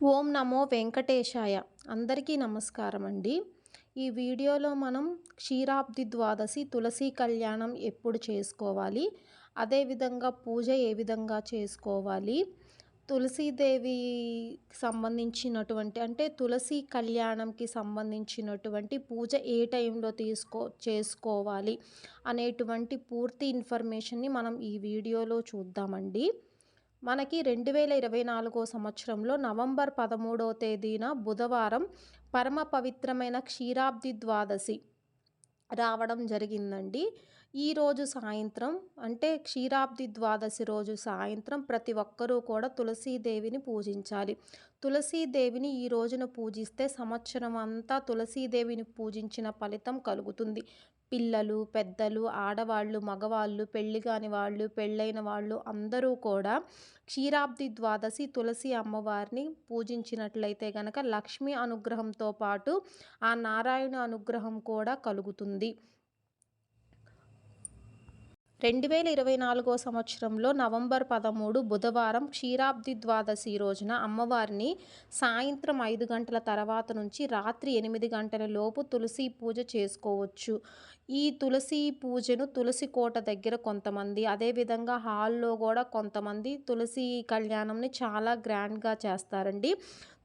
ఓం నమో వెంకటేశాయ. అందరికీ నమస్కారం అండి. ఈ వీడియోలో మనం క్షీరాబ్ది ద్వాదశి తులసి కళ్యాణం ఎప్పుడు చేసుకోవాలి, అదేవిధంగా పూజ ఏ విధంగా చేసుకోవాలి, తులసీదేవికి సంబంధించినటువంటి అంటే తులసి కళ్యాణంకి సంబంధించినటువంటి పూజ ఏ టైంలో చేసుకోవాలి అనేటువంటి పూర్తి ఇన్ఫర్మేషన్ని మనం ఈ వీడియోలో చూద్దామండి. మనకి 2024 సంవత్సరంలో నవంబర్ 13వ తేదీన బుధవారం పరమ పవిత్రమైన క్షీరాబ్ది ద్వాదశి రావడం జరిగిందండి. ఈరోజు సాయంత్రం అంటే క్షీరాబ్ది ద్వాదశి రోజు సాయంత్రం ప్రతి ఒక్కరూ కూడా తులసీదేవిని పూజించాలి. తులసీదేవిని ఈ రోజున పూజిస్తే సంవత్సరం అంతా తులసీదేవిని పూజించిన ఫలితం కలుగుతుంది. పిల్లలు, పెద్దలు, ఆడవాళ్ళు, మగవాళ్ళు, పెళ్లి కాని వాళ్ళు, పెళ్ళైన వాళ్ళు అందరూ కూడా క్షీరాబ్ది ద్వాదశి తులసి అమ్మవారిని పూజించినట్లయితే గనక లక్ష్మీ అనుగ్రహంతో పాటు ఆ నారాయణ అనుగ్రహం కూడా కలుగుతుంది. 2024 సంవత్సరంలో నవంబర్ 13 బుధవారం క్షీరాబ్ది ద్వాదశి రోజున అమ్మవారిని సాయంత్రం 5 గంటల తర్వాత నుంచి రాత్రి 8 గంటల లోపు తులసి పూజ చేసుకోవచ్చు. ఈ తులసి పూజను తులసి కోట దగ్గర కొంతమంది, అదేవిధంగా హాల్లో కూడా కొంతమంది తులసి కళ్యాణంని చాలా గ్రాండ్గా చేస్తారండి.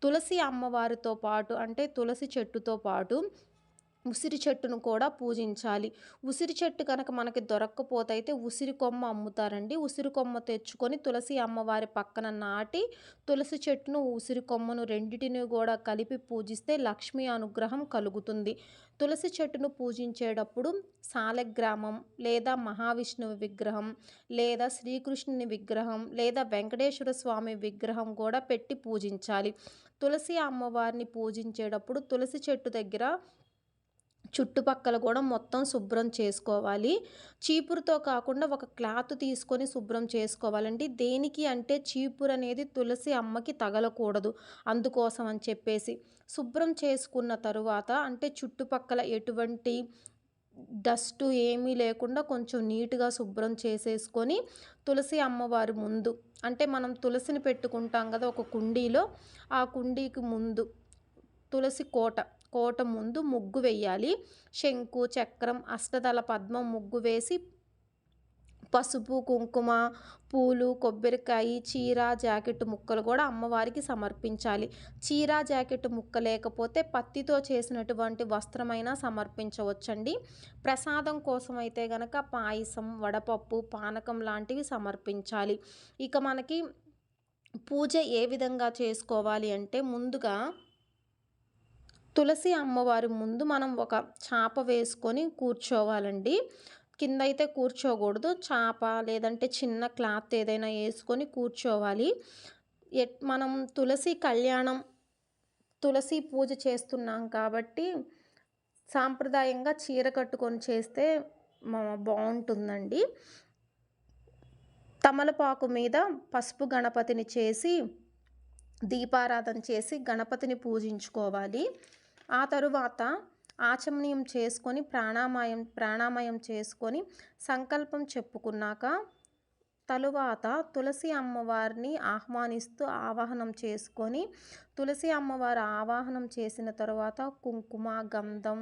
తులసి అమ్మవారితో పాటు అంటే తులసి చెట్టుతో పాటు ఉసిరి చెట్టును కూడా పూజించాలి. ఉసిరి చెట్టు కనుక మనకి దొరక్కపోతే అయితే ఉసిరి కొమ్మ అమ్ముతారండి. ఉసిరి కొమ్మ తెచ్చుకొని తులసి అమ్మవారి పక్కన నాటి తులసి చెట్టును, ఉసిరి కొమ్మను రెండిటిని కూడా కలిపి పూజిస్తే లక్ష్మీ అనుగ్రహం కలుగుతుంది. తులసి చెట్టును పూజించేటప్పుడు సాలగ్రామం లేదా మహావిష్ణువు విగ్రహం లేదా శ్రీకృష్ణుని విగ్రహం లేదా వెంకటేశ్వర స్వామి విగ్రహం కూడా పెట్టి పూజించాలి. తులసి అమ్మవారిని పూజించేటప్పుడు తులసి చెట్టు దగ్గర చుట్టుపక్కల కూడా మొత్తం శుభ్రం చేసుకోవాలి. చీపురుతో కాకుండా ఒక క్లాత్ తీసుకొని శుభ్రం చేసుకోవాలండి. దేనికి అంటే చీపురు అనేది తులసి అమ్మకి తగలకూడదు. అందుకోసం అని చెప్పేసి శుభ్రం చేసుకున్న తరువాత అంటే చుట్టుపక్కల ఎటువంటి డస్ట్ ఏమీ లేకుండా కొంచెం నీట్గా శుభ్రం చేసేసుకొని తులసి అమ్మవారి ముందు అంటే మనం తులసిని పెట్టుకుంటాం కదా ఒక కుండీలో, ఆ కుండీకి ముందు తులసి కోట ముందు ముగ్గు వేయాలి. శంకు, చక్రం, అష్టదళ పద్మం ముగ్గు వేసి పసుపు, కుంకుమ, పూలు, కొబ్బరికాయ, చీర, జాకెట్ ముక్కలు కూడా అమ్మవారికి సమర్పించాలి. చీర, జాకెట్ ముక్క లేకపోతే పత్తితో చేసినటువంటి వస్త్రమైనా సమర్పించవచ్చండి. ప్రసాదం కోసం అయితే గనక పాయసం, వడపప్పు, పానకం లాంటివి సమర్పించాలి. ఇక మనకి పూజ ఏ విధంగా చేసుకోవాలి అంటే ముందుగా తులసి అమ్మవారి ముందు మనం ఒక చాప వేసుకొని కూర్చోవాలండి. కింద అయితే కూర్చోకూడదు. చాప లేదంటే చిన్న క్లాత్ ఏదైనా వేసుకొని కూర్చోవాలి. మనం తులసి కళ్యాణం, తులసి పూజ చేస్తున్నాం కాబట్టి సాంప్రదాయంగా చీర కట్టుకొని చేస్తే బాగుంటుందండి. తమలపాకు మీద పసుపు గణపతిని చేసి దీపారాధన చేసి గణపతిని పూజించుకోవాలి. ఆ తరువాత ఆచమనీయం చేసుకొని ప్రాణామయం చేసుకొని సంకల్పం చెప్పుకున్నాక తరువాత తులసి అమ్మవారిని ఆహ్వానిస్తూ ఆవాహనం చేసుకొని తులసి అమ్మవారి ఆవాహనం చేసిన తర్వాత కుంకుమ, గంధం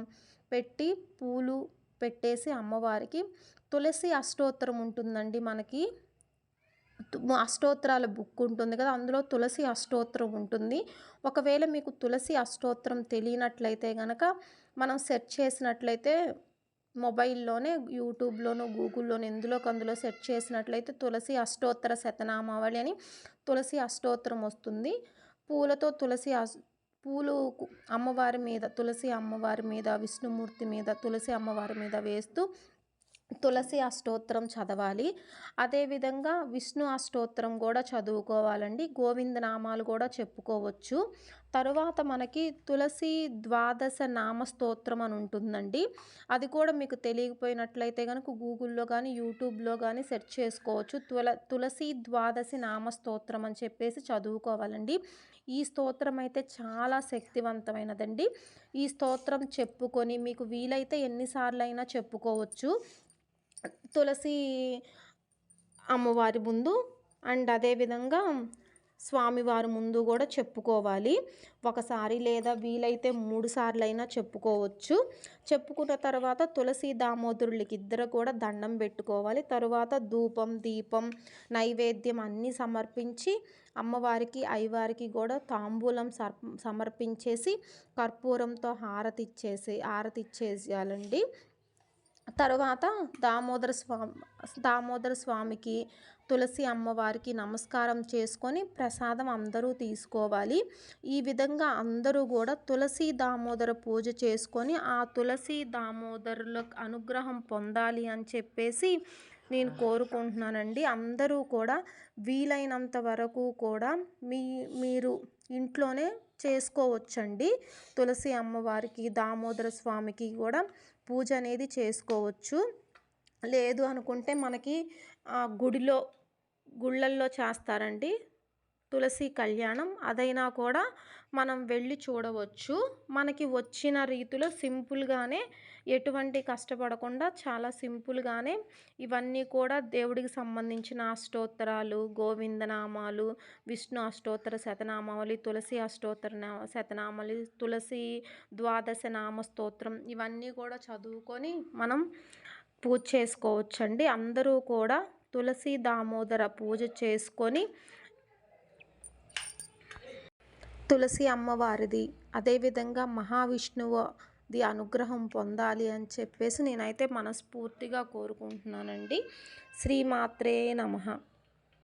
పెట్టి పూలు పెట్టేసి అమ్మవారికి తులసి అష్టోత్తరం ఉంటుందండి. మనకి అష్టోత్తరాల బుక్ ఉంటుంది కదా, అందులో తులసి అష్టోత్తరం ఉంటుంది. ఒకవేళ మీకు తులసి అష్టోత్తరం తెలియనట్లయితే కనుక మనం సెర్చ్ చేసినట్లయితే మొబైల్లోనే యూట్యూబ్లోనూ గూగుల్లోనూ అందులో సెర్చ్ చేసినట్లయితే తులసి అష్టోత్తర శతనామావళి అని తులసి అష్టోత్తరం వస్తుంది. పూలతో పూలు అమ్మవారి మీద, తులసి అమ్మవారి మీద, విష్ణుమూర్తి మీద, తులసి అమ్మవారి మీద వేస్తూ తులసి అష్టోత్తరం చదవాలి. అదేవిధంగా విష్ణు అష్టోత్తరం కూడా చదువుకోవాలండి. గోవిందనామాలు కూడా చెప్పుకోవచ్చు. తరువాత మనకి తులసి ద్వాదశ నామ స్తోత్రం అని ఉంటుందండి. అది కూడా మీకు తెలియకపోయినట్లయితే కనుక గూగుల్లో కానీ యూట్యూబ్లో కానీ సెర్చ్ చేసుకోవచ్చు. తులసి ద్వాదశి నామ స్తోత్రం అని చెప్పేసి చదువుకోవాలండి. ఈ స్తోత్రం అయితే చాలా శక్తివంతమైనదండి. ఈ స్తోత్రం చెప్పుకొని మీకు వీలైతే ఎన్నిసార్లు అయినా చెప్పుకోవచ్చు తులసి అమ్మవారి ముందు. అండ్ అదేవిధంగా స్వామివారి ముందు కూడా చెప్పుకోవాలి. ఒకసారి లేదా వీలైతే 3 సార్లైనా చెప్పుకోవచ్చు. చెప్పుకున్న తర్వాత తులసి దామోదరులకి ఇద్దరు కూడా దండం పెట్టుకోవాలి. తరువాత ధూపం, దీపం, నైవేద్యం అన్నీ సమర్పించి అమ్మవారికి, అయ్యవారికి కూడా తాంబూలం సమర్పించేసి కర్పూరంతో హారతి ఇచ్చేసేయాలండి. తర్వాత దామోదర స్వామికి, తులసి అమ్మవారికి నమస్కారం చేసుకొని ప్రసాదం అందరూ తీసుకోవాలి. ఈ విధంగా అందరూ కూడా తులసి దామోదర పూజ చేసుకొని ఆ తులసి దామోదరుల అనుగ్రహం పొందాలి అని చెప్పేసి నేను కోరుకుంటున్నానండి. అందరూ కూడా వీలైనంత వరకు కూడా మీరు ఇంట్లోనే చేసుకోవచ్చండి. తులసి అమ్మవారికి, దామోదర స్వామికి కూడా పూజ అనేది చేసుకోవచ్చు. లేదు అనుకుంటే మనకి గుళ్ళల్లో చేస్తారండి తులసి కళ్యాణం. అదైనా కూడా మనం వెళ్ళి చూడవచ్చు. మనకి వచ్చిన రీతిలో సింపుల్గానే, ఎటువంటి కష్టపడకుండా చాలా సింపుల్గానే ఇవన్నీ కూడా దేవుడికి సంబంధించిన అష్టోత్తరాలు, గోవిందనామాలు, విష్ణు అష్టోత్తర శతనామావళి, తులసి అష్టోత్తర శతనామావళి, తులసి ద్వాదశ నామ స్తోత్రం ఇవన్నీ కూడా చదువుకొని మనం పూజ చేసుకోవచ్చండి. అందరూ కూడా తులసి దామోదర పూజ చేసుకొని తులసి అమ్మవారిది, అదేవిధంగా మహావిష్ణువుది అనుగ్రహం పొందాలి అని చెప్పేసి నేనైతే మనస్ఫూర్తిగా కోరుకుంటున్నానండి. శ్రీమాత్రే నమః.